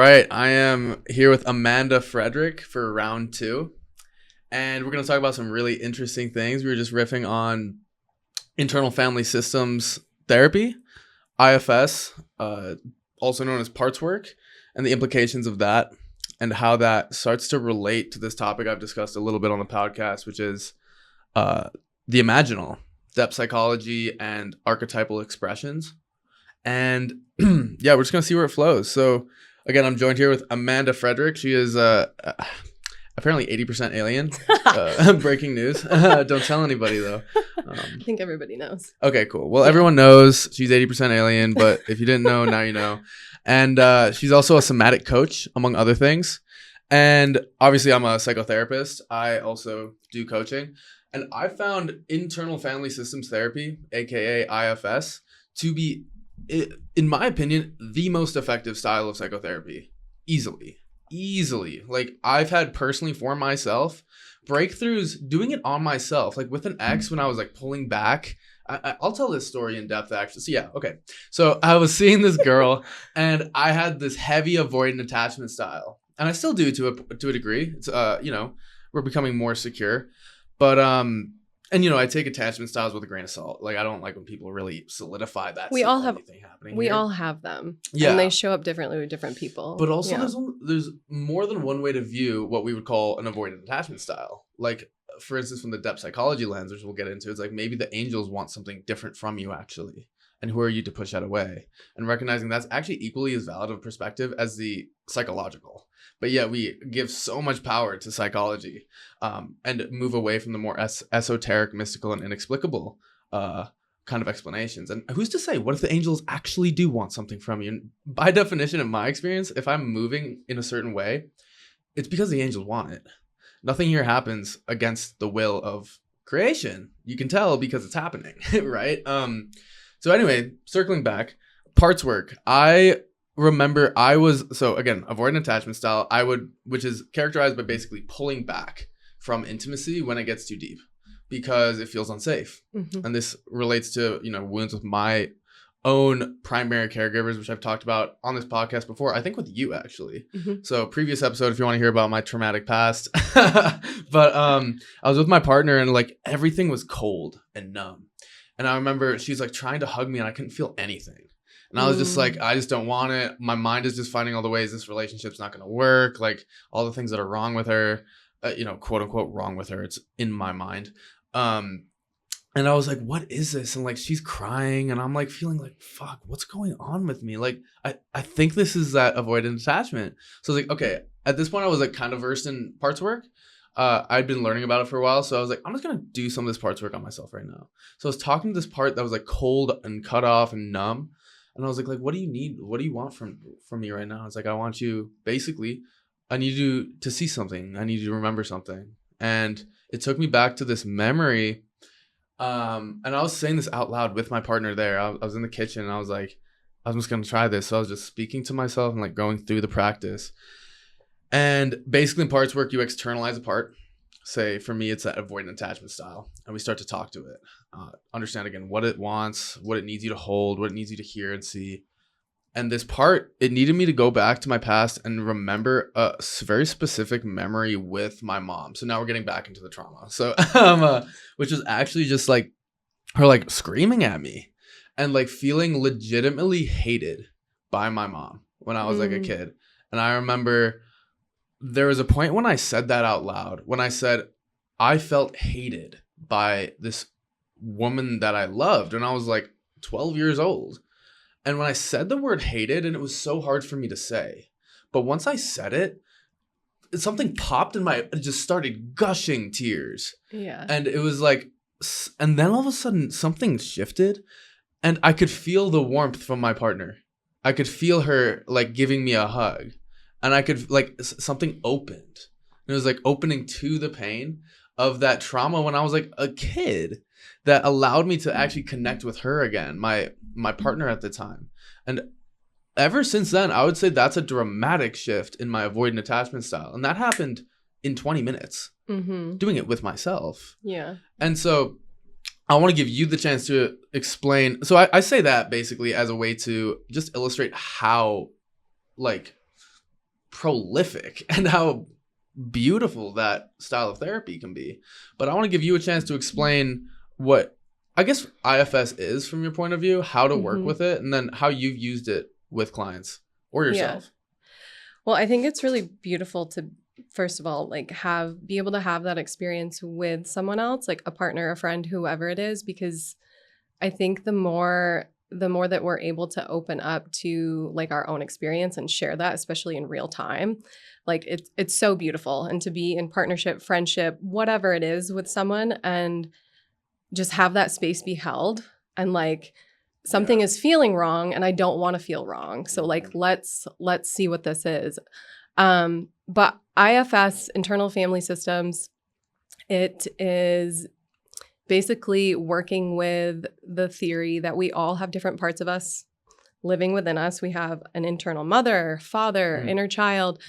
right, I am here with Amanda Frederick for round 2, and we're going to talk about some really interesting things. We were just riffing on internal family systems therapy, IFS, also known as parts work, and the implications of that, and how that starts to relate to this topic I've discussed a little bit on the podcast, which is the imaginal, depth psychology, and archetypal expressions. And yeah, we're just going to see where it flows. So again, I'm joined here with Amanda Frederick. She is apparently 80% alien. Breaking news. Don't tell anybody, though. I think everybody knows. Okay, cool. Well, everyone knows she's 80% alien, but if you didn't know, now you know. And she's also a somatic coach, among other things. And obviously, I'm a psychotherapist. I also do coaching. And I found internal family systems therapy, aka IFS, to be, in my opinion, the most effective style of psychotherapy. Easily. Like, I've had personally for myself breakthroughs doing it on myself, like with an ex when I was like pulling back. I'll tell this story in depth, actually. So yeah, okay. So I was seeing this girl and I had this heavy avoidant attachment style, and I still do to a degree. It's we're becoming more secure, but and I take attachment styles with a grain of salt. Like, I don't like when people really solidify that. We all have happening. We here. all have them. Yeah, and they show up differently with different people. But also, there's more than one way to view what we would call an avoidant attachment style. Like, for instance, from the depth psychology lens, which we'll get into, it's like maybe the angels want something different from you, actually. And who are you to push that away? And recognizing that's actually equally as valid of a perspective as the psychological. But yeah, we give so much power to psychology and move away from the more esoteric, mystical, and inexplicable kind of explanations. And who's to say, what if the angels actually do want something from you? And by definition, in my experience, if I'm moving in a certain way, it's because the angels want it. Nothing here happens against the will of creation. You can tell because it's happening, right? So anyway, circling back, parts work. I remember avoidant attachment style, which is characterized by basically pulling back from intimacy when it gets too deep because it feels unsafe. Mm-hmm. And this relates to, wounds with my own primary caregivers, which I've talked about on this podcast before, I think with you, actually. Mm-hmm. So previous episode, if you want to hear about my traumatic past. But I was with my partner and like everything was cold and numb. And I remember she's like trying to hug me and I couldn't feel anything. And I was just like, I just don't want it. My mind is just finding all the ways this relationship's not going to work. Like all the things that are wrong with her, quote unquote wrong with her. It's in my mind. And I was like, what is this? And like, she's crying and I'm like feeling like, fuck, what's going on with me? Like, I think this is that avoidant attachment. So I was like, okay, at this point I was like kind of versed in parts work. I'd been learning about it for a while. So I was like, I'm just going to do some of this parts work on myself right now. So I was talking to this part that was like cold and cut off and numb. And I was like, what do you need? What do you want from me right now? It's like, I need you to see something. I need you to remember something. And it took me back to this memory. And I was saying this out loud with my partner there. I was in the kitchen and I was like, I'm just going to try this. So I was just speaking to myself and like going through the practice. And basically in parts work, you externalize a part. Say, for me, it's that avoidant attachment style. And we start to talk to it. Understand, again, what it wants, what it needs you to hold, what it needs you to hear and see. And this part, it needed me to go back to my past and remember a very specific memory with my mom. So now we're getting back into the trauma. So, which was actually just like her like screaming at me and like feeling legitimately hated by my mom when I was like a kid. And I remember there was a point when I said that out loud, when I said I felt hated by this woman that I loved. And I was like 12 years old. And when I said the word hated, and it was so hard for me to say, but once I said it, something popped in it just started gushing tears. Yeah. And it was like, and then all of a sudden something shifted and I could feel the warmth from my partner. I could feel her like giving me a hug and I could like something opened. It was like opening to the pain of that trauma when I was like a kid that allowed me to actually connect with her again, my partner at the time. And ever since then, I would say that's a dramatic shift in my avoidant attachment style. And that happened in 20 minutes, doing it with myself. Yeah. And so I want to give you the chance to explain. So I say that basically as a way to just illustrate how like prolific and how beautiful that style of therapy can be. But I want to give you a chance to explain what I guess IFS is from your point of view, how to work with it, and then how you've used it with clients or yourself. Yeah. Well, I think it's really beautiful to, first of all, like be able to have that experience with someone else, like a partner, a friend, whoever it is, because I think the more that we're able to open up to like our own experience and share that, especially in real time, like it's so beautiful. And to be in partnership, friendship, whatever it is with someone, and just have that space be held, and like something is feeling wrong and I don't want to feel wrong. So like, let's see what this is. But IFS, internal family systems, it is basically working with the theory that we all have different parts of us living within us. We have an internal mother, father, inner child.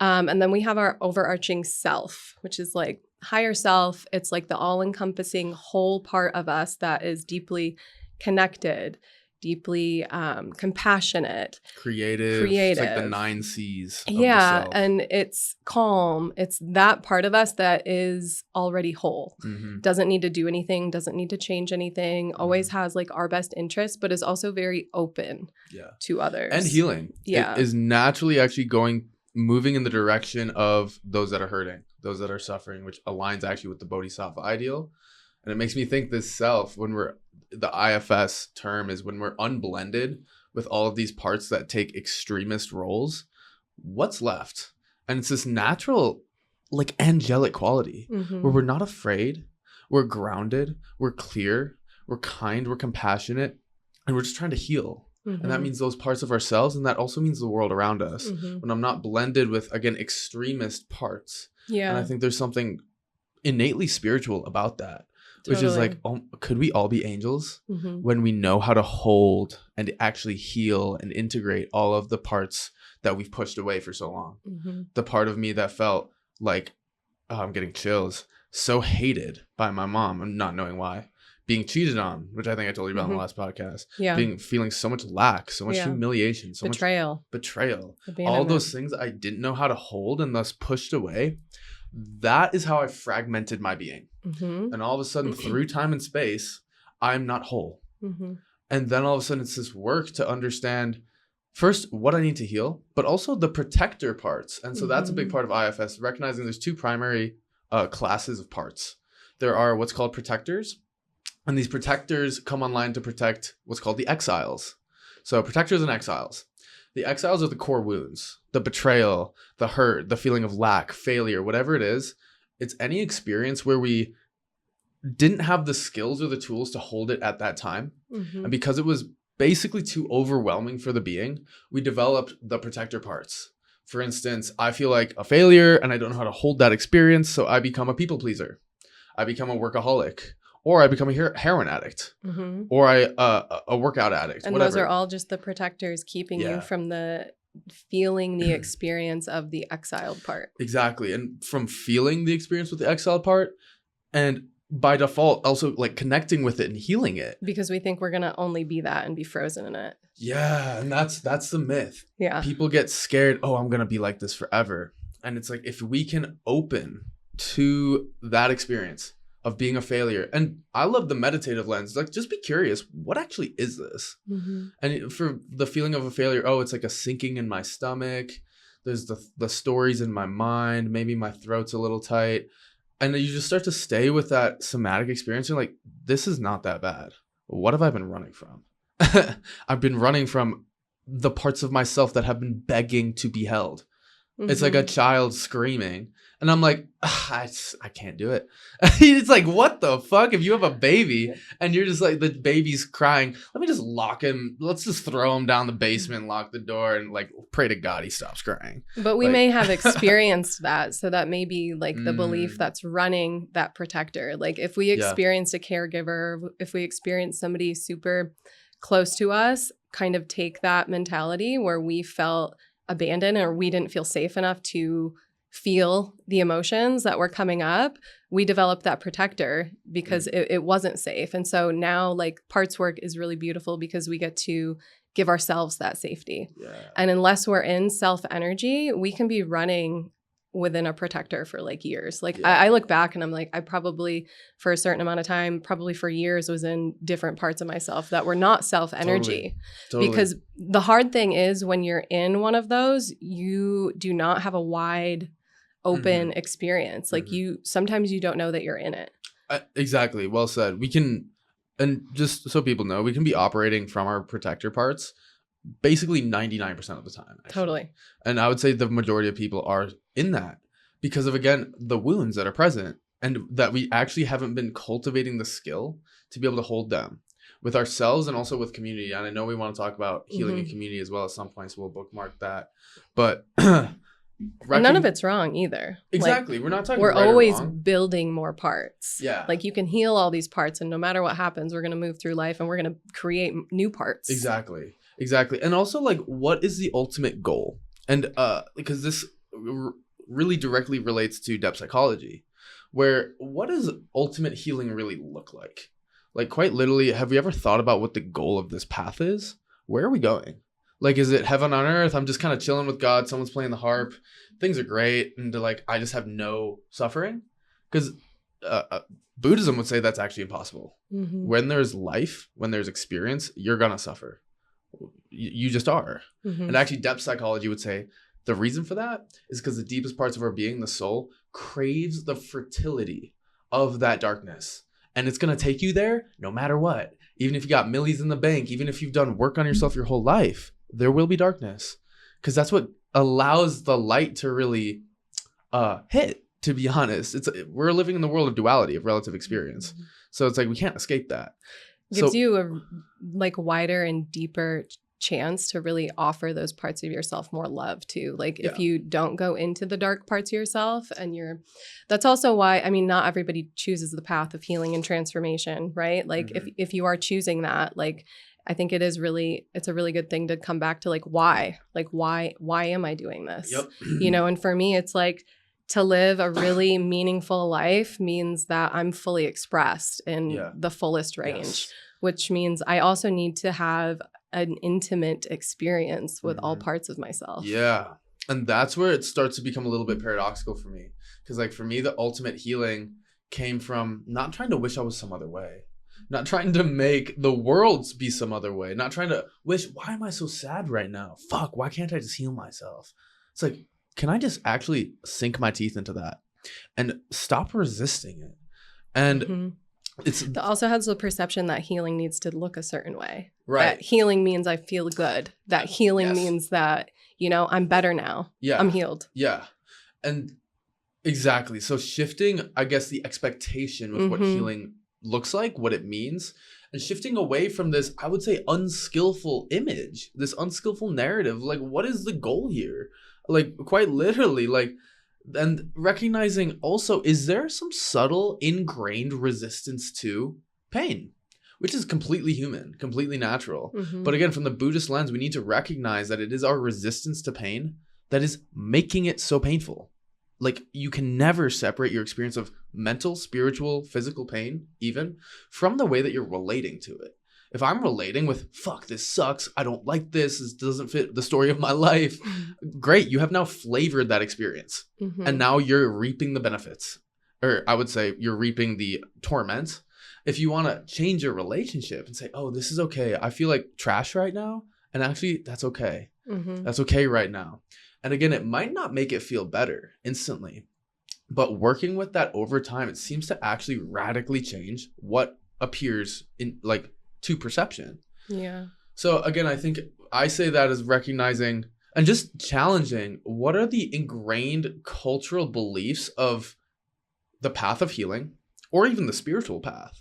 And then we have our overarching self, which is like higher self. It's like the all-encompassing whole part of us that is deeply connected, deeply compassionate, creative. It's like the 9 C's of the yeah, self. and it's calm. It's that part of us that is already whole. Doesn't need to do anything, doesn't need to change anything, always has like our best interest, but is also very open to others. And healing. Yeah. It is naturally actually moving in the direction of those that are hurting, those that are suffering, which aligns actually with the Bodhisattva ideal. And it makes me think this self, the IFS term is when we're unblended with all of these parts that take extremist roles, what's left? And it's this natural, like angelic quality where we're not afraid, we're grounded, we're clear, we're kind, we're compassionate, and we're just trying to heal. And that means those parts of ourselves, and that also means the world around us. When I'm not blended with, again, extremist parts. Yeah. And I think there's something innately spiritual about that, which is like, could we all be angels when we know how to hold and actually heal and integrate all of the parts that we've pushed away for so long? The part of me that felt like, I'm getting chills, so hated by my mom and not knowing why. Being cheated on, which I think I told you about in the last podcast. Yeah. Feeling so much lack, so much humiliation, so much betrayal. All those things I didn't know how to hold and thus pushed away. That is how I fragmented my being. And all of a sudden, through time and space, I'm not whole. And then all of a sudden, it's this work to understand first what I need to heal, but also the protector parts. And so that's a big part of IFS, recognizing there's 2 primary classes of parts. There are what's called protectors. And these protectors come online to protect what's called the exiles. So protectors and exiles. The exiles are the core wounds, the betrayal, the hurt, the feeling of lack, failure, whatever it is. It's any experience where we didn't have the skills or the tools to hold it at that time. And because it was basically too overwhelming for the being, we developed the protector parts. For instance, I feel like a failure and I don't know how to hold that experience, so I become a people pleaser. I become a workaholic. Or I become a heroin addict, or a workout addict. And whatever. Those are all just the protectors keeping you from feeling the experience of the exiled part. Exactly. And from feeling the experience with the exiled part, and by default, also like connecting with it and healing it. Because we think we're going to only be that and be frozen in it. Yeah. And that's the myth. Yeah. People get scared. Oh, I'm going to be like this forever. And it's like, if we can open to that experience of being a failure. And I love the meditative lens. Like, just be curious. What actually is this? And for the feeling of a failure, it's like a sinking in my stomach. There's the stories in my mind. Maybe my throat's a little tight. And you just start to stay with that somatic experience. You're like, this is not that bad. What have I been running from? I've been running from the parts of myself that have been begging to be held. It's like a child screaming. And I'm like, I can't do it. It's like, what the fuck? If you have a baby and you're just like, the baby's crying, let me just lock him. Let's just throw him down the basement, lock the door, and like pray to God he stops crying. But we may have experienced that. So that may be like the belief that's running that protector. Like if we experienced a caregiver, if we experienced somebody super close to us, kind of take that mentality where we felt abandoned or we didn't feel safe enough to feel the emotions that were coming up, we developed that protector because it wasn't safe. And so now like parts work is really beautiful because we get to give ourselves that safety. Yeah. And unless we're in self energy, we can be running within a protector for like years. Like I look back and I'm like, I probably for a certain amount of time, probably for years, was in different parts of myself that were not self energy. Totally. Because the hard thing is when you're in one of those, you do not have a wide open experience. Like sometimes you don't know that you're in it. Exactly. Well said. We can, and just so people know, we can be operating from our protector parts basically 99% of the time. Actually. Totally. And I would say the majority of people are in that because of, again, the wounds that are present and that we actually haven't been cultivating the skill to be able to hold them with ourselves and also with community. And I know we want to talk about healing and community as well at some point, so we'll bookmark that. But none of it's wrong either. Exactly. Like, we're not talking we're right always or wrong. Building more parts. Yeah. Like you can heal all these parts and no matter what happens, we're going to move through life and we're going to create new parts. Exactly. And also, like, what is the ultimate goal? And because this really directly relates to depth psychology, where what does ultimate healing really look like? Like, quite literally, have we ever thought about what the goal of this path is? Where are we going? Like, is it heaven on earth? I'm just kind of chilling with God. Someone's playing the harp. Things are great. And like, I just have no suffering. Because Buddhism would say that's actually impossible. When there's life, when there's experience, you're going to suffer. You just are. And actually, depth psychology would say the reason for that is because the deepest parts of our being, the soul, craves the fertility of that darkness. And it's going to take you there no matter what. Even if you got millions in the bank, even if you've done work on yourself your whole life, there will be darkness. Because that's what allows the light to really hit, to be honest. We're living in the world of duality, of relative experience. So it's like we can't escape that. Gives you a like wider and deeper chance to really offer those parts of yourself more love too. Like if you don't go into the dark parts of yourself and that's also why, I mean, not everybody chooses the path of healing and transformation, right? Like if you are choosing that, like, I think it's a really good thing to come back to like, why am I doing this? Yep. You know, and for me, it's like to live a really meaningful life means that I'm fully expressed in the fullest range, which means I also need to have an intimate experience with all parts of myself. Yeah. And that's where it starts to become a little bit paradoxical for me. Because like for me, the ultimate healing came from not trying to wish I was some other way. Not trying to make the world be some other way. Not trying to wish, why am I so sad right now? Fuck, why can't I just heal myself? It's like, can I just actually sink my teeth into that and stop resisting it? And it also has the perception that healing needs to look a certain way. Right. That healing means I feel good. That healing means that, you know, I'm better now. Yeah. I'm healed. Yeah. And exactly. So shifting, I guess, the expectation with what healing looks like, what it means, and shifting away from this, I would say, unskillful image, this unskillful narrative. Like, what is the goal here? Like, quite literally, like, and recognizing also, is there some subtle ingrained resistance to pain, which is completely human, completely natural. But again, from the Buddhist lens, we need to recognize that it is our resistance to pain that is making it so painful. Like, you can never separate your experience of mental, spiritual, physical pain, even, from the way that you're relating to it. If I'm relating with, fuck, this sucks, I don't like this doesn't fit the story of my life, great, you have now flavored that experience. And now you're reaping the benefits. Or I would say you're reaping the torment. If you want to change your relationship and say, oh, this is okay, I feel like trash right now, and actually, that's okay. That's okay right now. And again, it might not make it feel better instantly, but working with that over time, it seems to actually radically change what appears in like to perception. Yeah. So again, I think I say that as recognizing and just challenging what are the ingrained cultural beliefs of the path of healing or even the spiritual path,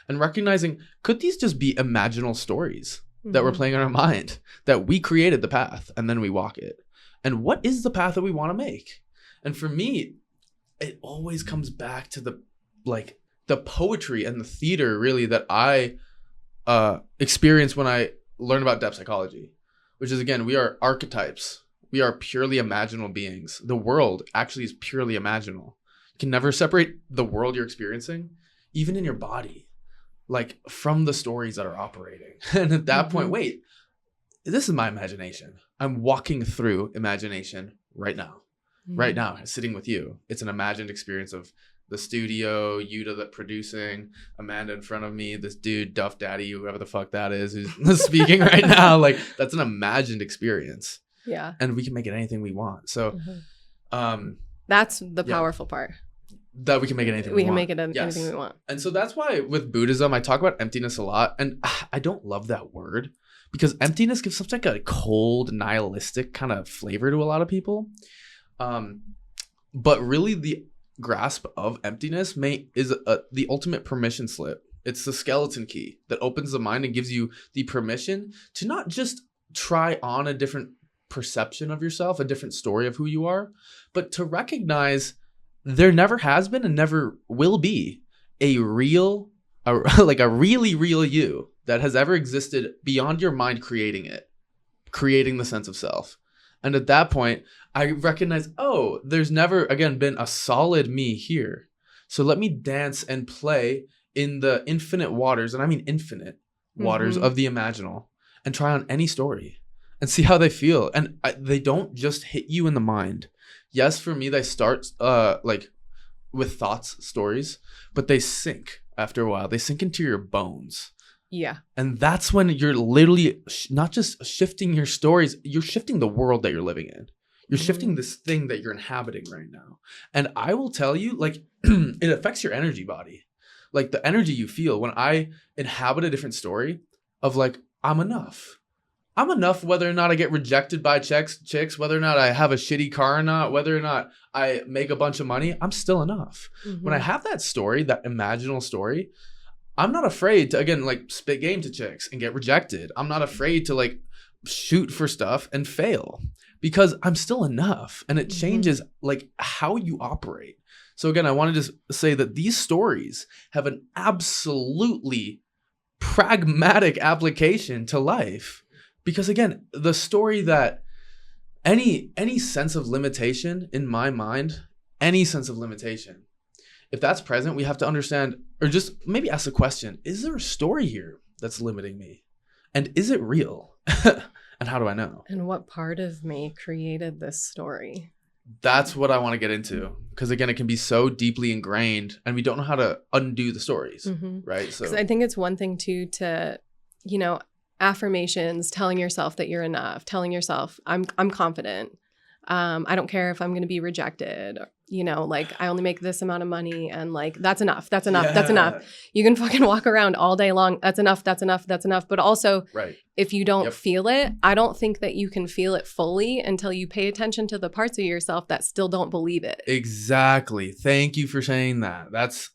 and recognizing, could these just be imaginal stories that we're playing in our mind, that we created the path and then we walk it? And what is the path that we want to make? And for me, it always comes back to the poetry and the theater really that I experience when I learn about depth psychology, which is, again, we are archetypes. We are purely imaginal beings. The world actually is purely imaginal. You can never separate the world you're experiencing, even in your body, like from the stories that are operating. And at that point, wait, this is my imagination. I'm walking through imagination right now. Right now, sitting with you. It's an imagined experience of the studio, you to the producing, Amanda in front of me, this dude, Duff Daddy, whoever the fuck that is, who's speaking right now. Like, that's an imagined experience. Yeah. And we can make it anything we want. So that's the powerful part. That we can make it anything we want. We can make it anything we want. And so that's why with Buddhism, I talk about emptiness a lot. And I don't love that word because emptiness gives such like a cold, nihilistic kind of flavor to a lot of people. But really the grasp of emptiness is the ultimate permission slip. It's the skeleton key that opens the mind and gives you the permission to not just try on a different perception of yourself, a different story of who you are, but to recognize there never has been and never will be a really real you that has ever existed beyond your mind creating the sense of self. And at that point, I recognize, oh, there's never, again, been a solid me here. So let me dance and play in the infinite waters, and I mean infinite waters of the imaginal, and try on any story and see how they feel. And they don't just hit you in the mind. Yes, for me, they start like with thoughts, stories, but they sink after a while. They sink into your bones. Yeah. And that's when you're literally not just shifting your stories, you're shifting the world that you're living in. You're shifting this thing that you're inhabiting right now. And I will tell you, like, it affects your energy body. Like the energy you feel when I inhabit a different story of like, I'm enough. I'm enough whether or not I get rejected by chicks, whether or not I have a shitty car or not, whether or not I make a bunch of money, I'm still enough. When I have that story, that imaginal story, I'm not afraid to, again, like spit game to chicks and get rejected. I'm not afraid to like shoot for stuff and fail because I'm still enough. And it changes like how you operate. So again, I wanted to say that these stories have an absolutely pragmatic application to life. Because again, the story that any sense of limitation in my mind, any sense of limitation, if that's present, we have to understand, or just maybe ask the question, is there a story here that's limiting me? And is it real? And how do I know? And what part of me created this story? That's what I want to get into. Because again, it can be so deeply ingrained and we don't know how to undo the stories, right? So I think it's one thing too to, you know, affirmations, telling yourself that you're enough, telling yourself, I'm confident. I don't care if I'm going to be rejected, you know, like I only make this amount of money and like, that's enough. That's enough. Yeah. That's enough. You can fucking walk around all day long. That's enough. That's enough. That's enough. But also if you don't feel it, I don't think that you can feel it fully until you pay attention to the parts of yourself that still don't believe it. Exactly. Thank you for saying that. That's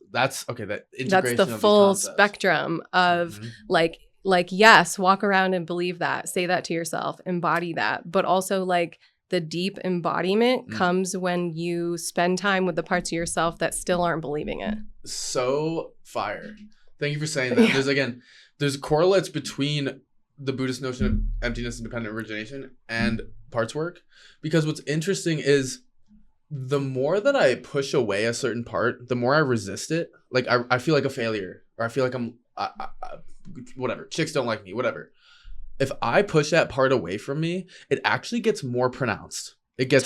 okay. That integration that's the full spectrum of like, yes, walk around and believe that, say that to yourself, embody that, but also like, the deep embodiment comes when you spend time with the parts of yourself that still aren't believing it. So fire. Thank you for saying that. Yeah. There's correlates between the Buddhist notion of emptiness and dependent origination and parts work. Because what's interesting is the more that I push away a certain part, the more I resist it. Like I feel like a failure, or I feel like I'm whatever. Chicks don't like me, whatever. If I push that part away from me, it actually gets more pronounced. It gets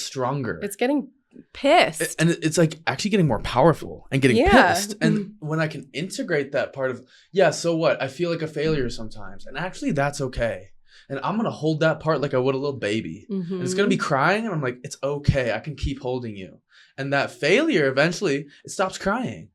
stronger. It's getting pissed. And it's like actually getting more powerful and getting pissed. And when I can integrate that part of, so what? I feel like a failure sometimes. And actually that's okay. And I'm going to hold that part like I would a little baby. And it's going to be crying. And I'm like, it's okay. I can keep holding you. And that failure, eventually, it stops crying.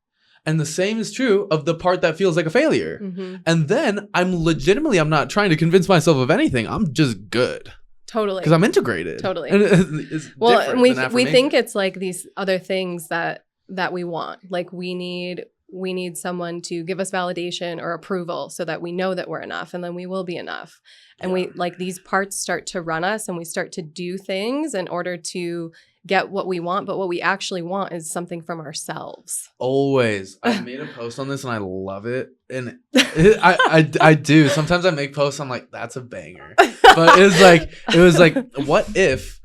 And the same is true of the part that feels like a failure. And then I'm not trying to convince myself of anything. I'm just good. Totally. Because I'm integrated. Totally. And it's and we think it's like these other things that we want. Like we need someone to give us validation or approval so that we know that we're enough and then we will be enough. And we like these parts start to run us and we start to do things in order to get what we want, but what we actually want is something from ourselves. Always. I made a post on this and I love it. And I do. Sometimes I make posts, I'm like, that's a banger. But it was like, what if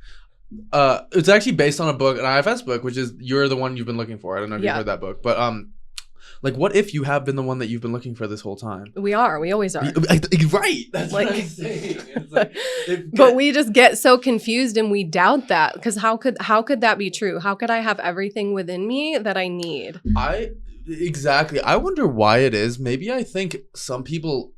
it's actually based on a book, an IFS book, which is You're the One You've Been Looking For. I don't know if you've heard that book. But Like, what if you have been the one that you've been looking for this whole time? We always are. Right. That's Like, what I'm saying. It's like, but we just get so confused and we doubt that, because how could that be true? How could I have everything within me that I need? Exactly. I wonder why it is. Maybe I think some people,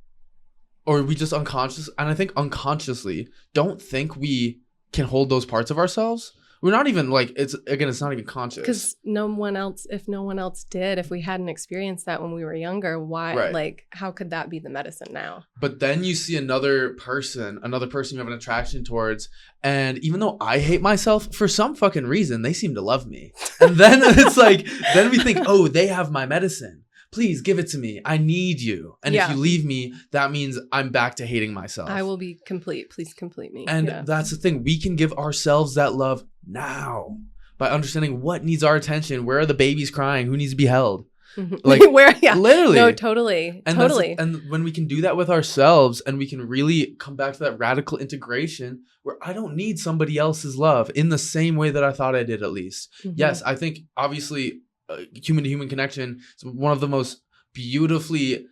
or we just unconscious, and I think unconsciously don't think we can hold those parts of ourselves. We're not even like, it's not even conscious. Because if no one else did, if we hadn't experienced that when we were younger, why, Right. like, how could that be the medicine now? But then you see another person you have an attraction towards, and even though I hate myself, for some fucking reason, they seem to love me. And then it's like, then we think, oh, they have my medicine. Please give it to me. I need you. And if you leave me, that means I'm back to hating myself. I will be complete. Please complete me. And that's the thing. We can give ourselves that love now by understanding what needs our attention. Where are the babies crying? Who needs to be held? Like, where? Yeah. Literally. No, totally. And totally. And when we can do that with ourselves, and we can really come back to that radical integration where I don't need somebody else's love in the same way that I thought I did, at least. Yes, I think obviously human to human connection is one of the most beautifully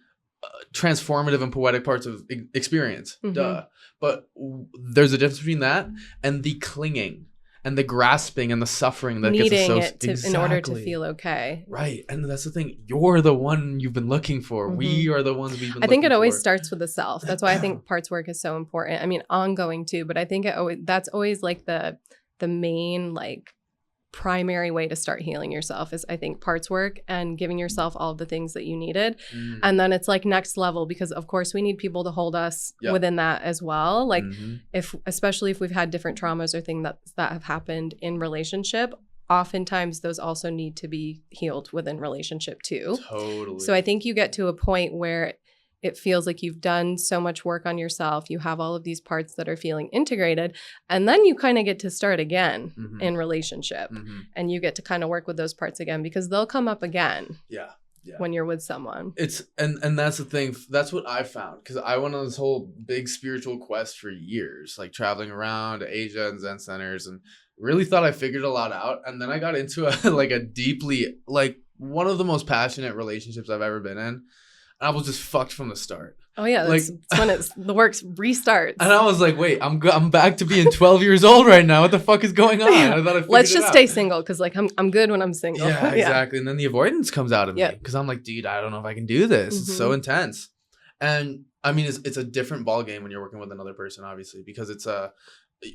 transformative and poetic parts of experience. Duh. But there's a difference between that and the clinging and the grasping and the suffering that needing gets associated in order to feel okay. Right. And that's the thing. You're the one you've been looking for. We are the ones we've been looking for. I think it always starts with the self. That's why I think parts work is so important. I mean, ongoing too, but I think that's always like the main, like, primary way to start healing yourself is, I think, parts work and giving yourself all of the things that you needed. And then it's like next level, because of course we need people to hold us within that as well. Like especially if we've had different traumas or things that have happened in relationship, oftentimes those also need to be healed within relationship too. Totally. So I think you get to a point where it feels like you've done so much work on yourself. You have all of these parts that are feeling integrated. And then you kind of get to start again in relationship. And you get to kind of work with those parts again, because they'll come up again. Yeah. When you're with someone. And that's the thing. That's what I found. Because I went on this whole big spiritual quest for years, like traveling around to Asia and Zen centers, and really thought I figured a lot out. And then I got into a deeply, like, one of the most passionate relationships I've ever been in. I was just fucked from the start. Oh yeah, that's when the work restarts. And I was like, wait, I'm back to being 12 years old right now. What the fuck is going on? I thought I figured Let's just stay single, because like I'm good when I'm single. Yeah, exactly. And then the avoidance comes out of me, because I'm like, dude, I don't know if I can do this. It's so intense. And I mean, it's a different ball game when you're working with another person, obviously, because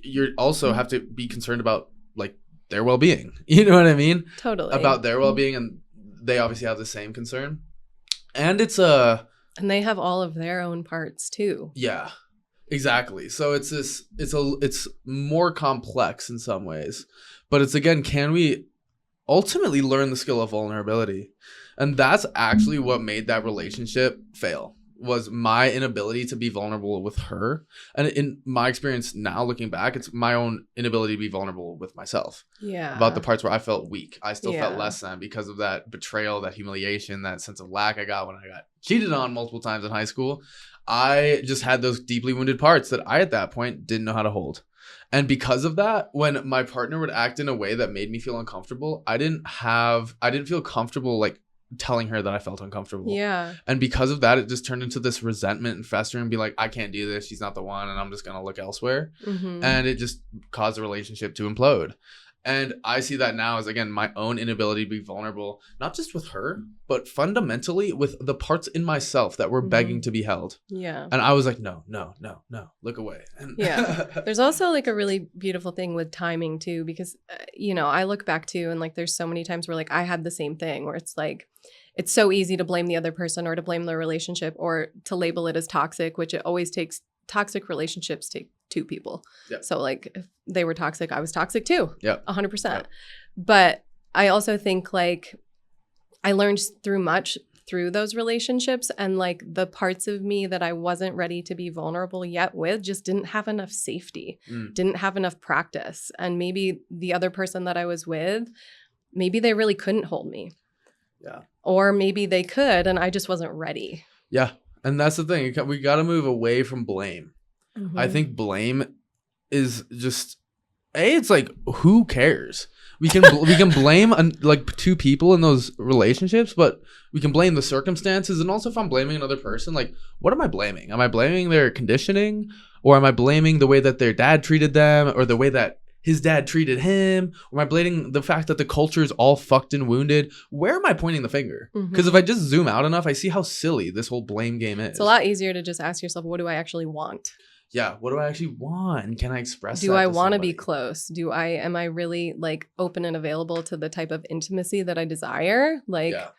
you also have to be concerned about, like, their well-being. You know what I mean? Totally. About their well-being, and they obviously have the same concern. And and they have all of their own parts too. Yeah, exactly. So it's more complex in some ways, but it's, again, can we ultimately learn the skill of vulnerability? And that's actually what made that relationship fail, was my inability to be vulnerable with her. And in my experience now, looking back, it's my own inability to be vulnerable with myself. Yeah. About the parts where I felt weak. I still felt less than, because of that betrayal, that humiliation, that sense of lack I got when I got cheated on multiple times in high school. I just had those deeply wounded parts that I, at that point, didn't know how to hold. And because of that, when my partner would act in a way that made me feel uncomfortable, I didn't feel comfortable, like, telling her that I felt uncomfortable. Yeah. And because of that, it just turned into this resentment and festering, and be like, I can't do this. She's not the one, and I'm just going to look elsewhere. And it just caused the relationship to implode. And I see that now as, again, my own inability to be vulnerable, not just with her, but fundamentally with the parts in myself that were begging to be held. Yeah. And I was like, no, look away. And There's also, like, a really beautiful thing with timing too, because, I look back to, and, like, there's so many times where, like, I had the same thing, where it's like, it's so easy to blame the other person, or to blame the relationship, or to label it as toxic, which it always takes. Toxic relationships take two people. Yep. So, like, if they were toxic, I was toxic too. Yeah, 100%. Yep. But I also think, like, I learned through those relationships, and, like, the parts of me that I wasn't ready to be vulnerable yet with just didn't have enough safety, didn't have enough practice. And maybe the other person that I was with, maybe they really couldn't hold me. Yeah. Or maybe they could, and I just wasn't ready. Yeah. And that's the thing. We got to move away from blame. I think blame is just, it's like, who cares? we can blame like two people in those relationships, but we can blame the circumstances. And also, if I'm blaming another person, like, what am I blaming? Am I blaming their conditioning, or am I blaming the way that their dad treated them, or the way that his dad treated him? Or am I blaming the fact that the culture is all fucked and wounded? Where am I pointing the finger? Because if I just zoom out enough, I see how silly this whole blame game is. It's a lot easier to just ask yourself, what do I actually want? Yeah, what do I actually want? And can I express Do that I to want to be somebody? close? Am I really like open and available to the type of intimacy that I desire? Like, Yeah.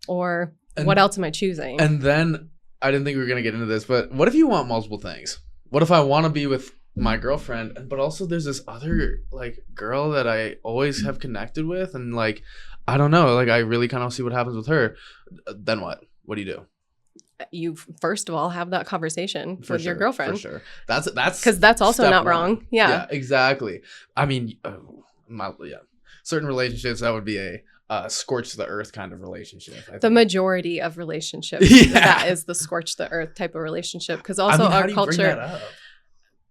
or And- what else am I choosing? And then, I didn't think we were going to get into this, but what if you want multiple things? What if I want to be with my girlfriend, but also there's this other like girl that I always have connected with, and like, I don't know, like I really kind of see what happens with her. Then what? What do you do? You first of all have that conversation with your girlfriend. For sure. That's Because that's also step not one. wrong. Yeah. Exactly. I mean, certain relationships, that would be a scorch the earth kind of relationship. I The think. majority of relationships, Yeah. that is the scorch the earth type of relationship. Because also I mean, how our do you bring culture. that up?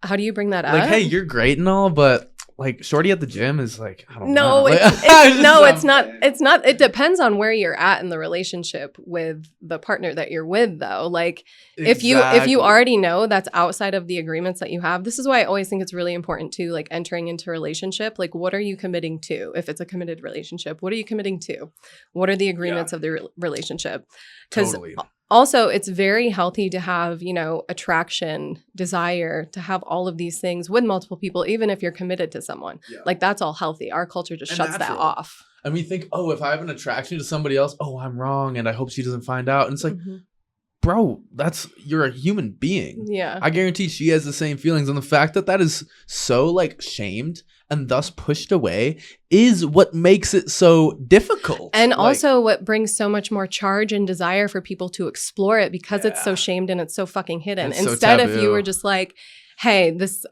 How do you bring that up? Like, hey, you're great and all, but like, shorty at the gym is like, I don't No, know. Like, it's not. It's not. It depends on where you're at in the relationship with the partner that you're with, though. Like, if you already know that's outside of the agreements that you have, this is why I always think it's really important to like entering into a relationship. Like, what are you committing to? If it's a committed relationship, what are you committing to? What are the agreements of the relationship? Because Totally. also, it's very healthy to have, attraction, desire, to have all of these things with multiple people, even if you're committed to someone. Yeah. Like, that's all healthy. Our culture just And shuts that natural. off. And we think, oh, if I have an attraction to somebody else, oh, I'm wrong, and I hope she doesn't find out. And it's like, bro, you're a human being. Yeah. I guarantee she has the same feelings. And the fact that is so like shamed and thus pushed away is what makes it so difficult. And Like, also what brings so much more charge and desire for people to explore it, because it's so Yeah. shamed and it's so fucking hidden. It's so Instead, if you taboo. were just like, hey, this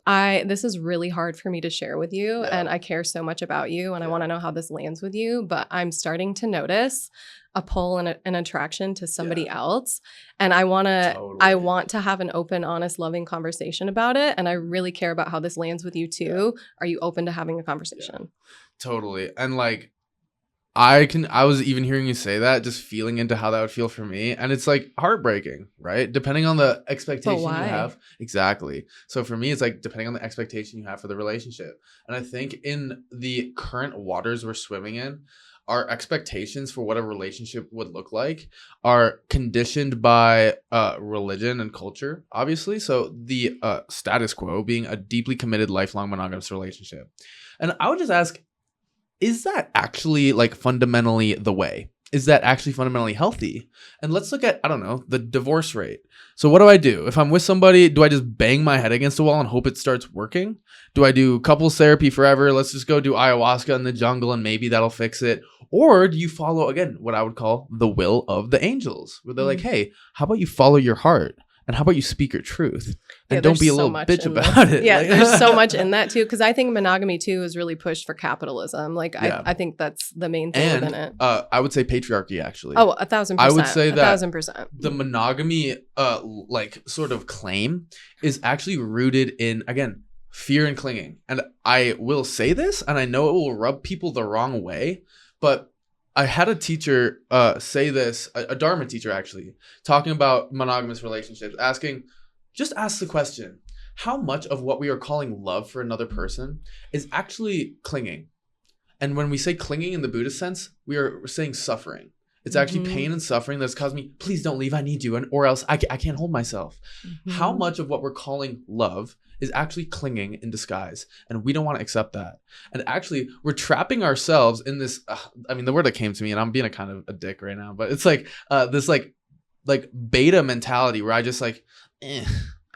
is really hard for me to share with you, Yeah. and I care so much about you, and I Yeah. want to know how this lands with you, but I'm starting to notice a pull and an attraction to somebody else, and I want to have an open, honest, loving conversation about it, and I really care about how this lands with you too. Are you open to having a conversation? Totally. And like, I was even hearing you say that, just feeling into how that would feel for me. And it's like heartbreaking, right? Depending on the expectation you why? have. Exactly. So for me, it's like depending on the expectation you have for the relationship. And I think in the current waters we're swimming in, our expectations for what a relationship would look like are conditioned by religion and culture, obviously. So the status quo being a deeply committed, lifelong monogamous relationship. And I would just ask, is that actually like fundamentally the way? Is that actually fundamentally healthy? And let's look at, I don't know, the divorce rate. So what do I do? If I'm with somebody, do I just bang my head against the wall and hope it starts working? Do I do couples therapy forever? Let's just go do ayahuasca in the jungle and maybe that'll fix it. Or do you follow, again, what I would call the will of the angels, where they're like, hey, how about you follow your heart? And how about you speak your truth? And don't be a little bitch about it. Yeah, Like, there's so much in that too. Because I think monogamy too is really pushed for capitalism. Like, Yeah. I think that's the main thing within it. I would say patriarchy, actually. Oh, 1,000%. I would say that 1,000%. the monogamy like sort of claim is actually rooted in, again, fear and clinging. And I will say this, and I know it will rub people the wrong way, but I had a teacher say this, a Dharma teacher actually, talking about monogamous relationships, just ask the question, how much of what we are calling love for another person is actually clinging? And when we say clinging in the Buddhist sense, we're saying suffering. It's actually pain and suffering that's caused me, please don't leave, I need you, or else I can't hold myself. How much of what we're calling love is actually clinging in disguise? And we don't want to accept that. And actually, we're trapping ourselves in this, the word that came to me, and I'm being a kind of a dick right now, but it's like this like beta mentality where I just like,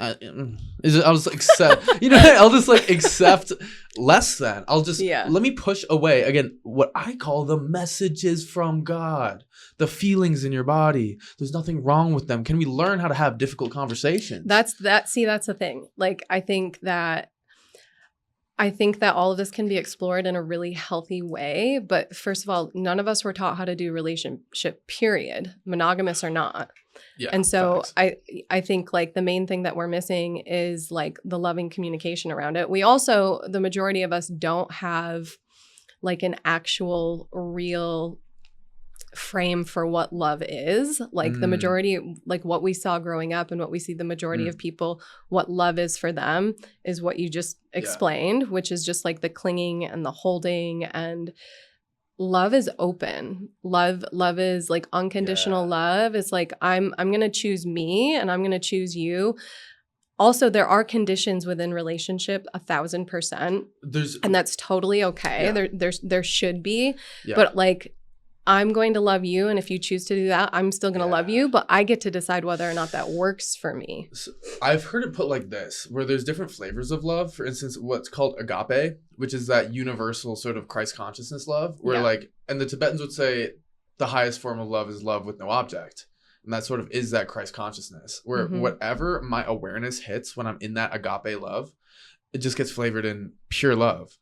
I'll just accept, I'll just like accept less than. I'll just, let me push away, again, what I call the messages from God, the feelings in your body. There's nothing wrong with them. Can we learn how to have difficult conversations? That's the thing. Like, I think that all of this can be explored in a really healthy way. But first of all, none of us were taught how to do relationship, period. Monogamous or not. Yeah, and so facts. I think like the main thing that we're missing is like the loving communication around it. We also, the majority of us don't have like an actual real frame for what love is. Like the majority, like what we saw growing up and what we see the majority of people, what love is for them is what you just explained, which is just like the clinging and the holding, and love is open. Love is like unconditional love. It's like I'm going to choose me and I'm going to choose you. Also, there are conditions within relationship 1,000%. And that's totally okay. There should be. But like, I'm going to love you, and if you choose to do that, I'm still going to love you, but I get to decide whether or not that works for me. So I've heard it put like this, where there's different flavors of love. For instance, what's called agape, which is that universal sort of Christ consciousness love, where like, and the Tibetans would say the highest form of love is love with no object. And that sort of is that Christ consciousness, where whatever my awareness hits when I'm in that agape love, it just gets flavored in pure love,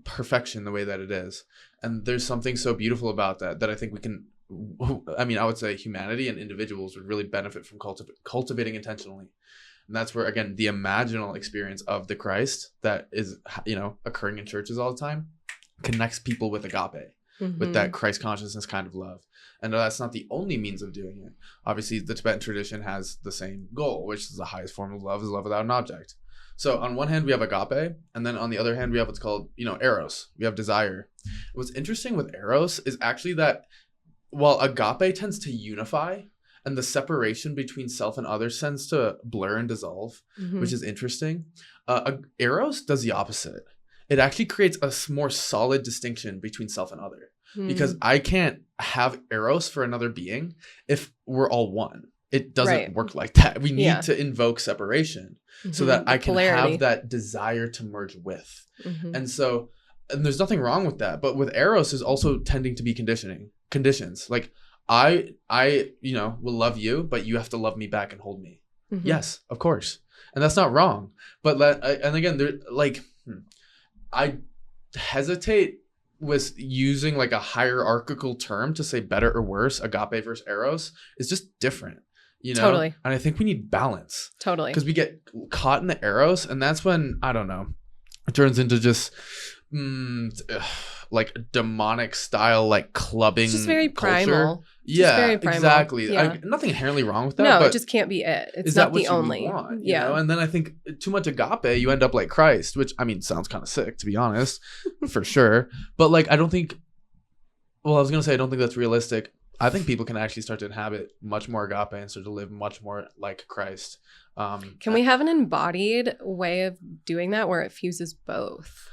perfection, the way that it is. And there's something so beautiful about that I think we can, I mean, I would say humanity and individuals would really benefit from cultivating intentionally. And that's where, again, the imaginal experience of the Christ that is, you know, occurring in churches all the time connects people with agape, with that Christ consciousness kind of love. And that's not the only means of doing it. Obviously, the Tibetan tradition has the same goal, which is the highest form of love is love without an object. So on one hand, we have agape, and then on the other hand, we have what's called, you know, eros. We have desire. What's interesting with eros is actually that while agape tends to unify and the separation between self and others tends to blur and dissolve, which is interesting, eros does the opposite. It actually creates a more solid distinction between self and other. Because I can't have eros for another being if we're all one. It doesn't work like that. We need to invoke separation so that I can have that desire to merge with. And so, and there's nothing wrong with that. But with eros is also tending to be conditions. Like I, you know, will love you, but you have to love me back and hold me. Yes, of course. And that's not wrong. But and again, there like, I hesitate with using like a hierarchical term to say better or worse. Agape versus eros is just different. You know? Totally. And I think we need balance. Totally. Because we get caught in the eros, and that's when, I don't know, it turns into just like demonic style, like clubbing. It's just very culture. Primal. Yeah, very primal. Exactly. Yeah. Nothing inherently wrong with that. No, but it just can't be it. It's is not that what the only. Want, you know? And then I think too much agape, you end up like Christ, which I mean sounds kind of sick, to be honest, for sure. But like, I don't think. Well, I was gonna say I don't think that's realistic. I think people can actually start to inhabit much more agape and start to live much more like Christ. Can we have an embodied way of doing that where it fuses both?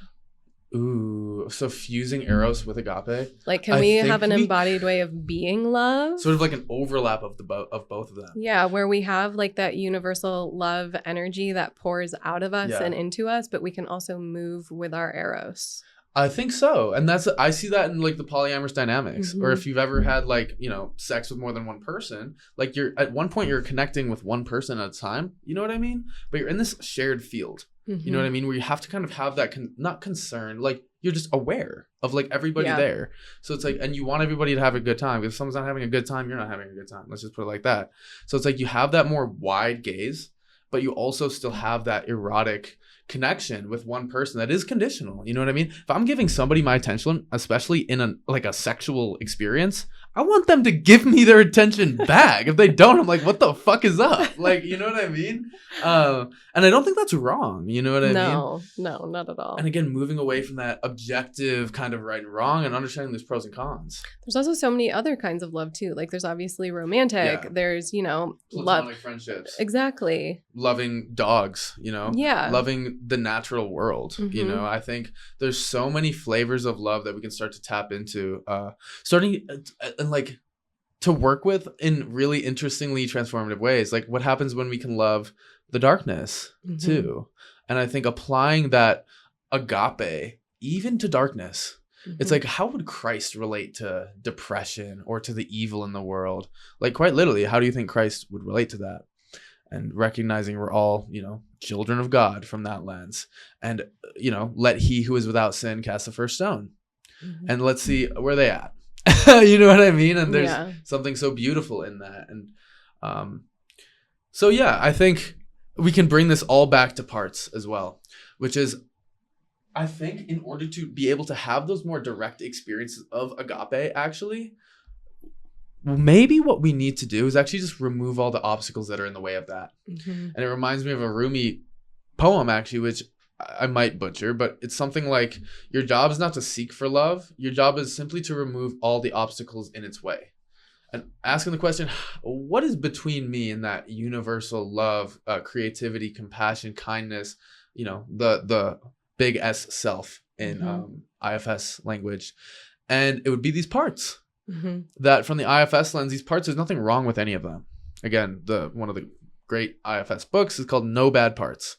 Ooh, so fusing eros with agape. Like, can we have an embodied way of being love? Sort of like an overlap of both of them. Yeah, where we have like that universal love energy that pours out of us and into us, but we can also move with our eros. I think so. And I see that in like the polyamorous dynamics, or if you've ever had like, you know, sex with more than one person, like you're at one point you're connecting with one person at a time. You know what I mean? But you're in this shared field. You know what I mean? Where you have to kind of have that, not concern, like you're just aware of like everybody there. So it's like, and you want everybody to have a good time. If someone's not having a good time, you're not having a good time. Let's just put it like that. So it's like you have that more wide gaze, but you also still have that erotic connection with one person that is conditional. You know what I mean? If I'm giving somebody my attention, especially in a sexual experience, I want them to give me their attention back. If they don't, I'm like, what the fuck is up? Like, you know what I mean? And I don't think that's wrong. You know what I mean? No, not at all. And again, moving away from that objective kind of right and wrong and understanding there's pros and cons. There's also so many other kinds of love too. Like there's obviously romantic. Yeah. There's, you know, platonic friendships. Exactly. Loving dogs, you know? Yeah. Loving the natural world. You know, I think there's so many flavors of love that we can start to tap into. Starting and like to work with in really interestingly transformative ways. Like what happens when we can love the darkness too. And I think applying that agape even to darkness. It's like, how would Christ relate to depression or to the evil in the world? Like quite literally, how do you think Christ would relate to that? And recognizing we're all, you know, children of God from that lens. And, you know, let he who is without sin cast the first stone. And let's see where they at. You know what I mean? And there's something so beautiful in that. And so, yeah, I think we can bring this all back to parts as well, which is I think in order to be able to have those more direct experiences of agape, actually, maybe what we need to do is actually just remove all the obstacles that are in the way of that. Mm-hmm. And it reminds me of a Rumi poem, actually, which I might butcher, but it's something like, your job is not to seek for love. Your job is simply to remove all the obstacles in its way. And asking the question, what is between me and that universal love, creativity, compassion, kindness, the big S self in IFS language. And it would be these parts that from the IFS lens, these parts, there's nothing wrong with any of them. Again, one of the great IFS books is called No Bad Parts.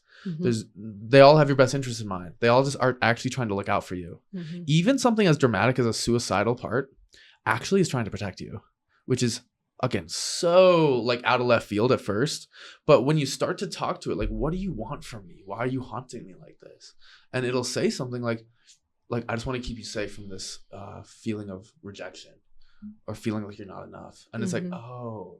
They all have your best interest in mind. They all just are actually trying to look out for you. Even something as dramatic as a suicidal part actually is trying to protect you, which is, again, so like out of left field at first. But when you start to talk to it, like, what do you want from me? Why are you haunting me like this? And it'll say something like, I just want to keep you safe from this feeling of rejection or feeling like you're not enough. And it's like, oh.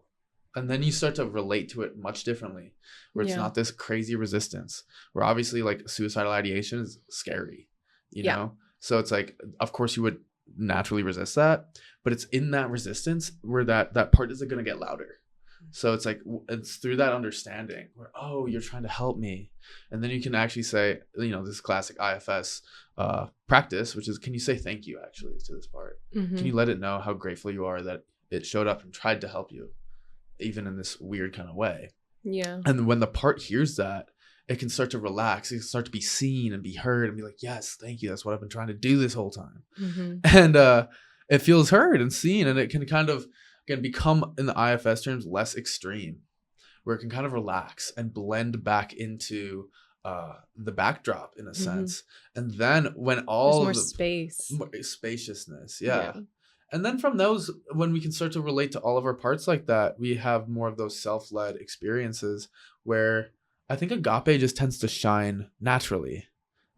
And then you start to relate to it much differently, where it's not this crazy resistance, where obviously like suicidal ideation is scary, you know? So it's like, of course you would naturally resist that, but it's in that resistance where that part isn't going to get louder. So it's like, it's through that understanding where, oh, you're trying to help me. And then you can actually say, this classic IFS practice, which is, can you say thank you actually to this part? Can you let it know how grateful you are that it showed up and tried to help you, even in this weird kind of way? Yeah. And when the part hears that, it can start to relax. It can start to be seen and be heard and be like, yes, thank you. That's what I've been trying to do this whole time. And it feels heard and seen, and it can kind of, again, become, in the IFS terms, less extreme, where it can kind of relax and blend back into the backdrop in a sense. And then when all there's more spaciousness. Yeah. And then from those, when we can start to relate to all of our parts like that, we have more of those self-led experiences where I think agape just tends to shine naturally,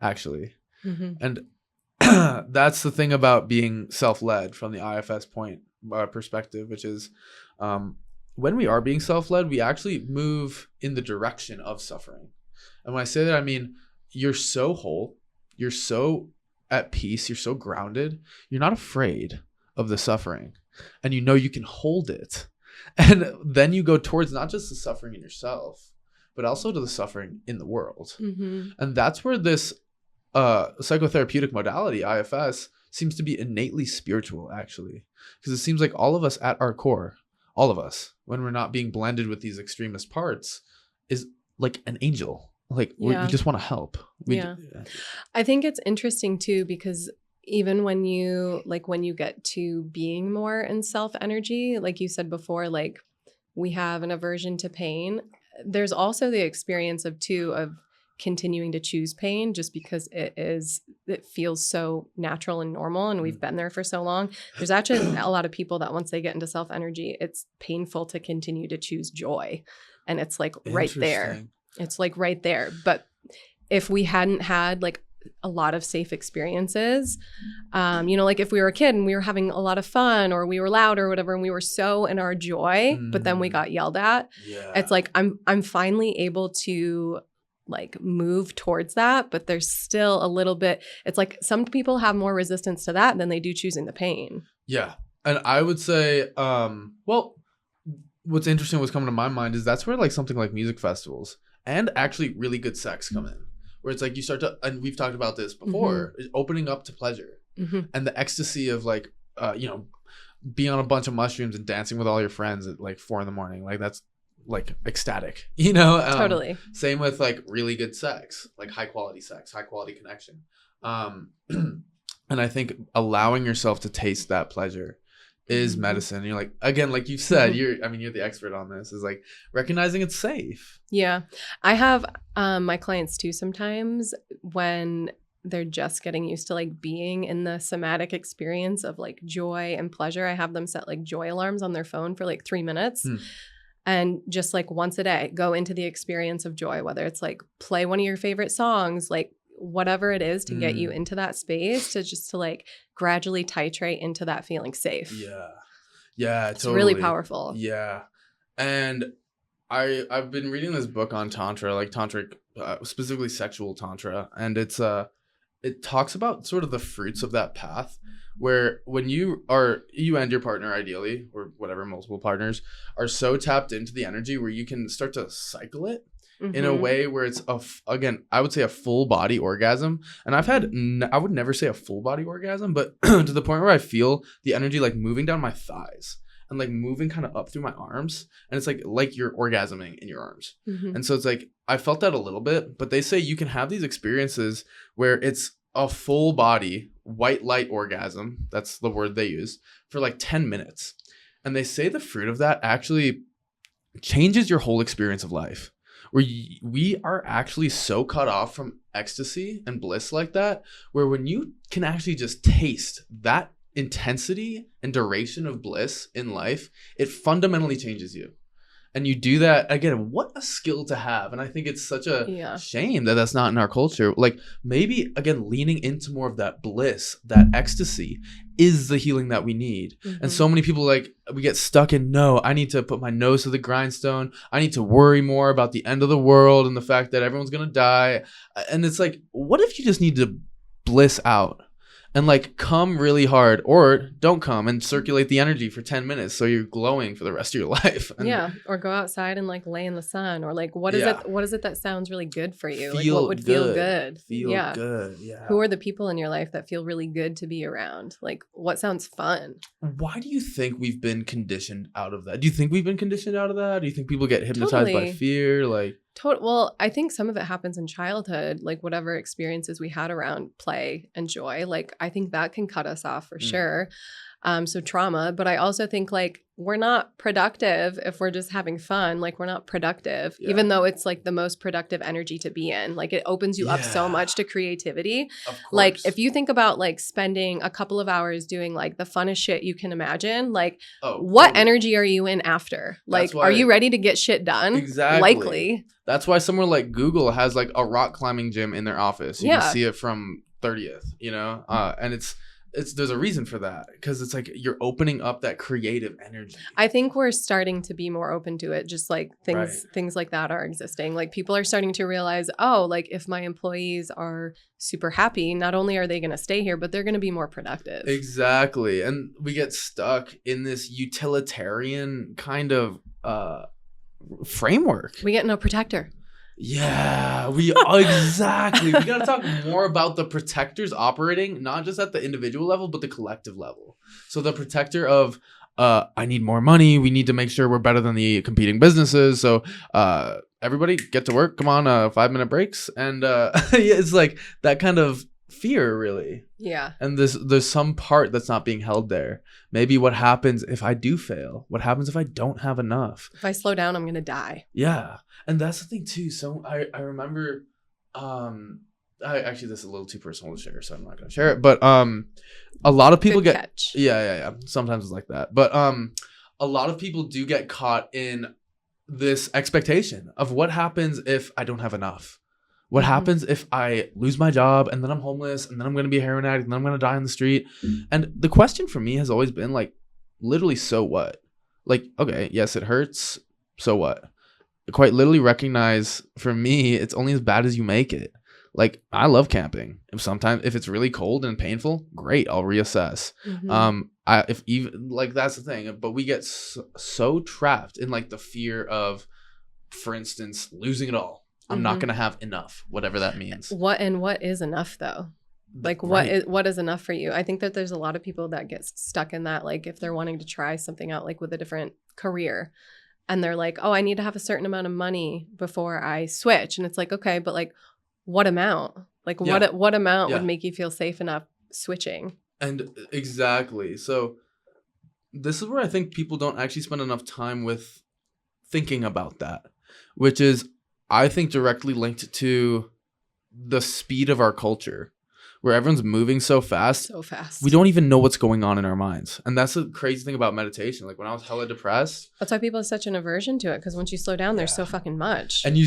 actually. And that's the thing about being self-led from the IFS perspective, which is when we are being self-led, we actually move in the direction of suffering. And when I say that, I mean, you're so whole, you're so at peace, you're so grounded, you're not afraid of the suffering, and you can hold it. And then you go towards not just the suffering in yourself, but also to the suffering in the world. And that's where this psychotherapeutic modality, IFS, seems to be innately spiritual, actually, because it seems like all of us at our core, all of us, when we're not being blended with these extremist parts, is like an angel. Like we just want to help. I think it's interesting too, because even when you get to being more in self energy, like you said before, like we have an aversion to pain. There's also the experience of continuing to choose pain just because it feels so natural and normal, and we've been there for so long. There's actually a lot of people that once they get into self energy, it's painful to continue to choose joy, and it's like right there. It's like right there. But if we hadn't had like a lot of safe experiences, like if we were a kid and we were having a lot of fun, or we were loud or whatever, and we were so in our joy, but then we got yelled at, it's like I'm finally able to like move towards that, but there's still a little bit, it's like some people have more resistance to that than they do choosing the pain. Yeah. And I would say, well, what's interesting, what's coming to my mind is that's where like something like music festivals and actually really good sex come in, where it's like you start to, and we've talked about this before, is opening up to pleasure and the ecstasy of like, being on a bunch of mushrooms and dancing with all your friends at like 4 a.m. Like that's like ecstatic, totally. Same with like really good sex, like high quality sex, high quality connection. And I think allowing yourself to taste that pleasure is medicine. You're like, again, like you said, you're the expert on this, is like recognizing it's safe. Yeah. I have my clients too, sometimes when they're just getting used to like being in the somatic experience of like joy and pleasure, I have them set like joy alarms on their phone for like 3 minutes. And just like once a day, go into the experience of joy, whether it's like play one of your favorite songs, like whatever it is to get you into that space, to like gradually titrate into that feeling safe. Yeah, it's totally. Really powerful. Yeah. And I've been reading this book on tantra, like tantric, specifically sexual tantra, and it's it talks about sort of the fruits of that path, where when you and your partner, ideally, or whatever, multiple partners, are so tapped into the energy where you can start to cycle it in a way where it's again, I would say a full body orgasm. And I've had, I would never say a full body orgasm, but to the point where I feel the energy like moving down my thighs and like moving kind of up through my arms. And it's like you're orgasming in your arms. And so it's like, I felt that a little bit, but they say you can have these experiences where it's a full body white light orgasm. That's the word they use, for like 10 minutes. And they say the fruit of that actually changes your whole experience of life. Where we are actually so cut off from ecstasy and bliss like that, where when you can actually just taste that intensity and duration of bliss in life, it fundamentally changes you. And you do that, again, what a skill to have. And I think it's such a shame that that's not in our culture. Like, maybe, again, leaning into more of that bliss, that ecstasy is the healing that we need. And so many people, like, we get stuck in, no, I need to put my nose to the grindstone. I need to worry more about the end of the world and the fact that everyone's going to die. And it's like, what if you just need to bliss out? And like come really hard, or don't come and circulate the energy for 10 minutes so you're glowing for the rest of your life. And or go outside and like lay in the sun, or like what is it that sounds really good for you? Like Feel what would feel good? Feel good. Yeah. Who are the people in your life that feel really good to be around? Like what sounds fun? Why do you think we've been conditioned out of that? Do you think we've been conditioned out of that? Do you think people get hypnotized by fear? Like Well, I think some of it happens in childhood, like whatever experiences we had around play and joy. Like I think that can cut us off for sure. So trauma, but I also think like we're not productive if we're just having fun. Like we're not productive, even though it's like the most productive energy to be in. Like it opens you up so much to creativity. Of course. Like if you think about like spending a couple of hours doing like the funnest shit you can imagine, like what energy are you in after? Like, are you ready to get shit done? Exactly. Likely. That's why somewhere like Google has like a rock climbing gym in their office. You can see it from 30th, you know? And it's there's a reason for that, because it's like you're opening up that creative energy. I think we're starting to be more open to it, just like things like that are existing. Like people are starting to realize, oh, like if my employees are super happy, not only are they going to stay here, but they're going to be more productive. Exactly. And we get stuck in this utilitarian kind of framework. We get no protector. Yeah, exactly. We got to talk more about the protectors operating, not just at the individual level, but the collective level. So the protector of, I need more money. We need to make sure we're better than the competing businesses. So everybody get to work. Come on, 5-minute breaks. And it's like that kind of fear, really. Yeah. And there's some part that's not being held there. Maybe what happens if I do fail? What happens if I don't have enough? If I slow down, I'm going to die. Yeah. And that's the thing too. So I remember, actually this is a little too personal to share, so I'm not going to share it. But a lot of people Good catch. Yeah. Sometimes it's like that. But a lot of people do get caught in this expectation of what happens if I don't have enough. What happens if I lose my job and then I'm homeless and then I'm going to be a heroin addict and then I'm going to die on the street? And the question for me has always been like, literally, so what? Like, okay, yes, it hurts. So what? Quite literally recognize, for me, it's only as bad as you make it. Like, I love camping. If it's really cold and painful, great, I'll reassess. If even like that's the thing, but we get so trapped in like the fear of, for instance, losing it all. I'm not gonna have enough, whatever that means. What is enough though? Like what is enough for you? I think that there's a lot of people that get stuck in that, like if they're wanting to try something out like with a different career, and they're like, oh, I need to have a certain amount of money before I switch. And it's like, okay, but like what amount? Like what amount would make you feel safe enough switching? And exactly. So this is where I think people don't actually spend enough time with thinking about that, which is, I think, directly linked to the speed of our culture, where everyone's moving so fast. We don't even know what's going on in our minds. And that's the crazy thing about meditation. Like when I was hella depressed. That's why people have such an aversion to it, because once you slow down, there's so fucking much. And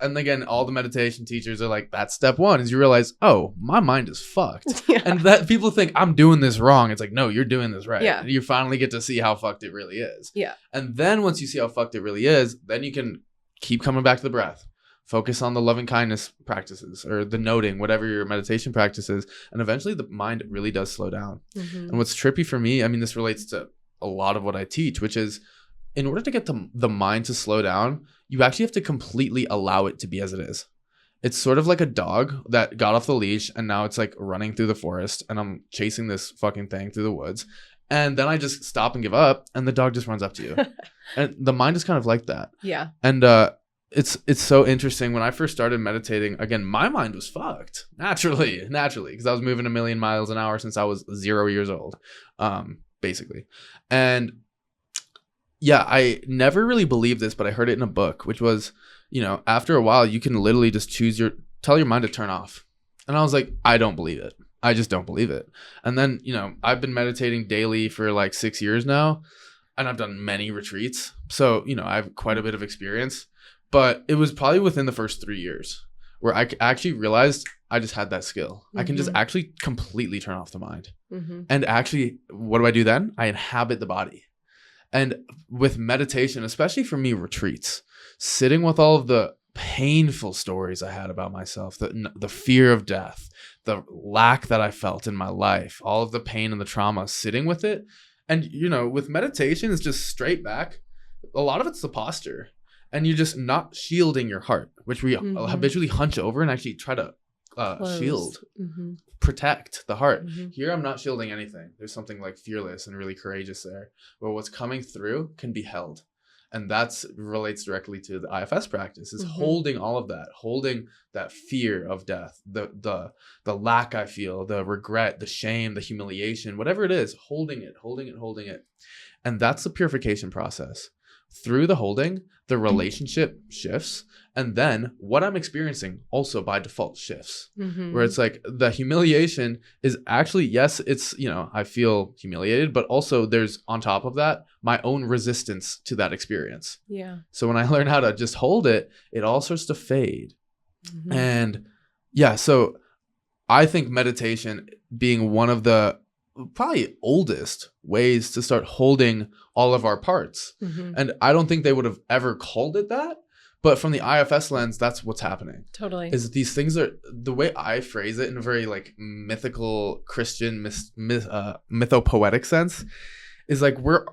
and again, all the meditation teachers are like, that's step one, is you realize, oh, my mind is fucked. And that people think I'm doing this wrong. It's like, no, you're doing this right. Yeah. You finally get to see how fucked it really is. Yeah. And then once you see how fucked it really is, then you can keep coming back to the breath. Focus on the loving kindness practices or the noting, whatever your meditation practice is. And eventually the mind really does slow down. Mm-hmm. And what's trippy for me, I mean, this relates to a lot of what I teach, which is in order to get the mind to slow down, you actually have to completely allow it to be as it is. It's sort of like a dog that got off the leash and now it's like running through the forest and I'm chasing this fucking thing through the woods. And then I just stop and give up and the dog just runs up to you. And the mind is kind of like that. Yeah. And it's so interesting. When I first started meditating, again, my mind was fucked naturally, because I was moving a million miles an hour since I was 0 years old, basically. And yeah, I never really believed this, but I heard it in a book, which was, you know, after a while, you can literally just tell your mind to turn off. And I was like, I don't believe it. I just don't believe it. And then, you know, I've been meditating daily for like 6 years now, and I've done many retreats. So, you know, I have quite a bit of experience, but it was probably within the first 3 years where I actually realized I just had that skill. I can just actually completely turn off the mind. And actually, what do I do then? I inhabit the body. And with meditation, especially for me, retreats, sitting with all of the painful stories I had about myself, the fear of death, the lack that I felt in my life, all of the pain and the trauma, sitting with it. And, you know, with meditation, it's just straight back. A lot of it's the posture. And you're just not shielding your heart, which we habitually hunch over and actually try to shield, protect the heart. Here, I'm not shielding anything. There's something like fearless and really courageous there, where what's coming through can be held. And that's relates directly to the IFS practice, is holding all of that, holding that fear of death, the lack I feel, the regret, the shame, the humiliation, whatever it is, holding it. And that's the purification process. Through the holding, the relationship shifts. And then what I'm experiencing also by default shifts, where it's like the humiliation is actually, yes, it's, you know, I feel humiliated, but also there's on top of that, my own resistance to that experience. Yeah. So when I learn how to just hold it, it all starts to fade. And yeah, so I think meditation being one of the probably oldest ways to start holding all of our parts. And I don't think they would have ever called it that. But from the IFS lens, that's what's happening. Totally. Is these things are, the way I phrase it in a very like mythical Christian mythopoetic sense, is like we're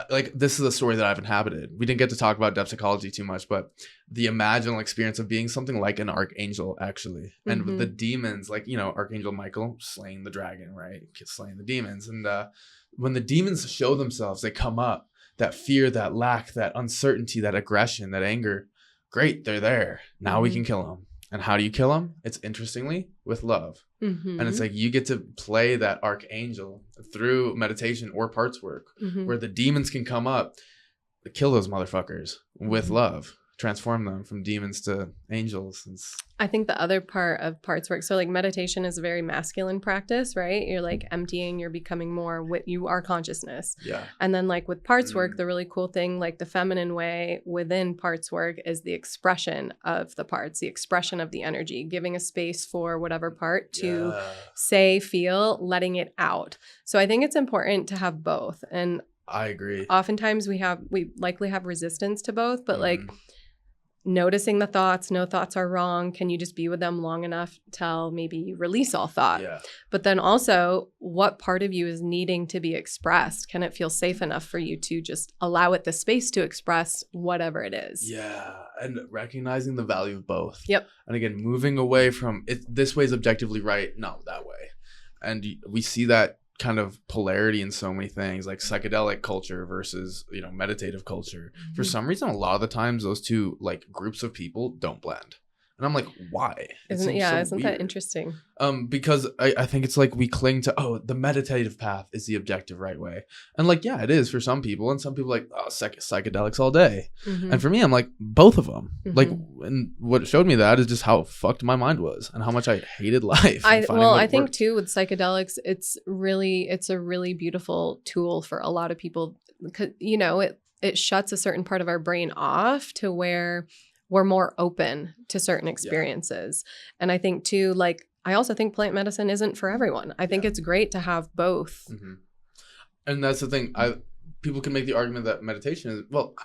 like, this is a story that I've inhabited. We didn't get to talk about depth psychology too much, but the imaginal experience of being something like an archangel, actually. And the demons, like, you know, Archangel Michael slaying the dragon, right? Slaying the demons. And when the demons show themselves, they come up, that fear, that lack, that uncertainty, that aggression, that anger. Great, they're there. Now we can kill them. And how do you kill them? It's interestingly with love. And it's like you get to play that archangel through meditation or parts work, where the demons can come up, kill those motherfuckers with love, transform them from demons to angels. I think the other part of parts work, so like meditation is a very masculine practice, right? You're like emptying, you're becoming more what you are, consciousness. Yeah. And then like with parts work, the really cool thing, like the feminine way within parts work, is the expression of the parts, the expression of the energy, giving a space for whatever part to say, feel, letting it out. So I think it's important to have both. And I agree. Oftentimes we likely have resistance to both, but like noticing the thoughts, no thoughts are wrong. Can you just be with them long enough till maybe you release all thought? Yeah. But then also, what part of you is needing to be expressed? Can it feel safe enough for you to just allow it the space to express whatever it is? Yeah. And recognizing the value of both. Yep. And again, moving away from it, this way is objectively right, not that way. And we see that kind of polarity in so many things, like psychedelic culture versus, you know, meditative culture. For some reason, a lot of the times those two like groups of people don't blend. And I'm like, why? Isn't that interesting? Because I think it's like we cling to, the meditative path is the objective right way. And like, yeah, it is for some people. And some people are like, psychedelics all day. And for me, I'm like, both of them. Like, and what showed me that is just how fucked my mind was and how much I hated life. I think too with psychedelics, it's a really beautiful tool for a lot of people. Because, you know, it shuts a certain part of our brain off to where we're more open to certain experiences. And I think too, like, I also think plant medicine isn't for everyone. I think it's great to have both. And that's the thing. People can make the argument that meditation is, well,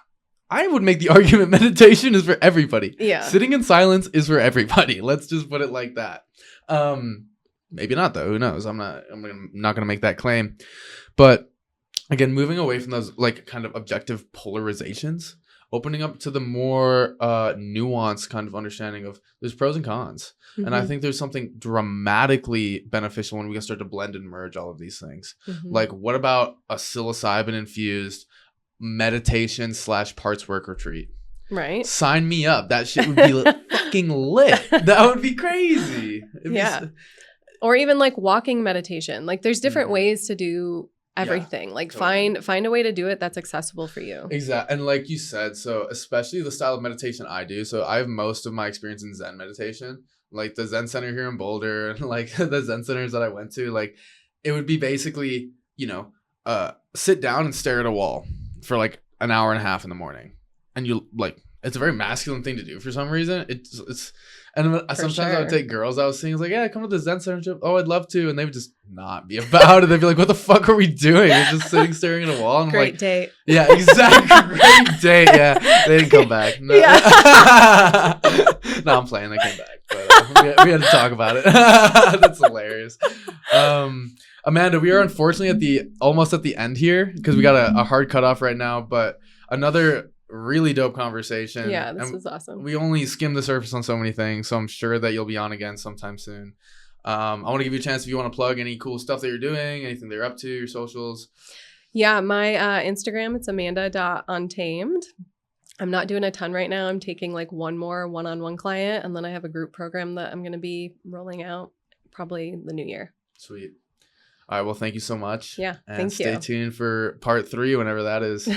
I would make the argument meditation is for everybody. Yeah. Sitting in silence is for everybody. Let's just put it like that. Maybe not though. Who knows? I'm not gonna make that claim. But again, moving away from those like kind of objective polarizations, opening up to the more nuanced kind of understanding of there's pros and cons. Mm-hmm. And I think there's something dramatically beneficial when we can start to blend and merge all of these things. Mm-hmm. Like, what about a psilocybin infused meditation / parts work retreat? Right. Sign me up. That shit would be fucking lit. That would be crazy. Or even like walking meditation. Like there's different ways to do everything. Like totally. find a way to do it that's accessible for you. Exactly. And like you said, so especially the style of meditation I do. So I have most of my experience in Zen meditation, like the Zen Center here in Boulder and like the Zen centers that I went to. Like it would be basically, sit down and stare at a wall for like an hour and a half in the morning. And you like, it's a very masculine thing to do for some reason. It's and sometimes I would take girls I was seeing, like, yeah, come to the Zen Center. Oh, I'd love to. And they would just not be about it. They'd be like, what the fuck are we doing? We're just sitting staring at a wall. And Great like, date. Yeah, exactly. Great date. Yeah. They didn't come back. No, yeah. No, I'm playing. They came back. But we had to talk about it. That's hilarious. Amanda, we are unfortunately almost at the end here because we got a hard cutoff right now, but another really dope conversation. Yeah, this was awesome. We only skimmed the surface on so many things, so I'm sure that you'll be on again sometime soon. I want to give you a chance if you want to plug any cool stuff that you're doing, anything that you're up to, your socials. Yeah, my Instagram, it's amanda.untamed. I'm not doing a ton right now. I'm taking like one more one-on-one client, and then I have a group program that I'm going to be rolling out probably the new year. Sweet. All right, well, thank you so much. Yeah, and thank you. Stay tuned for part 3 whenever that is.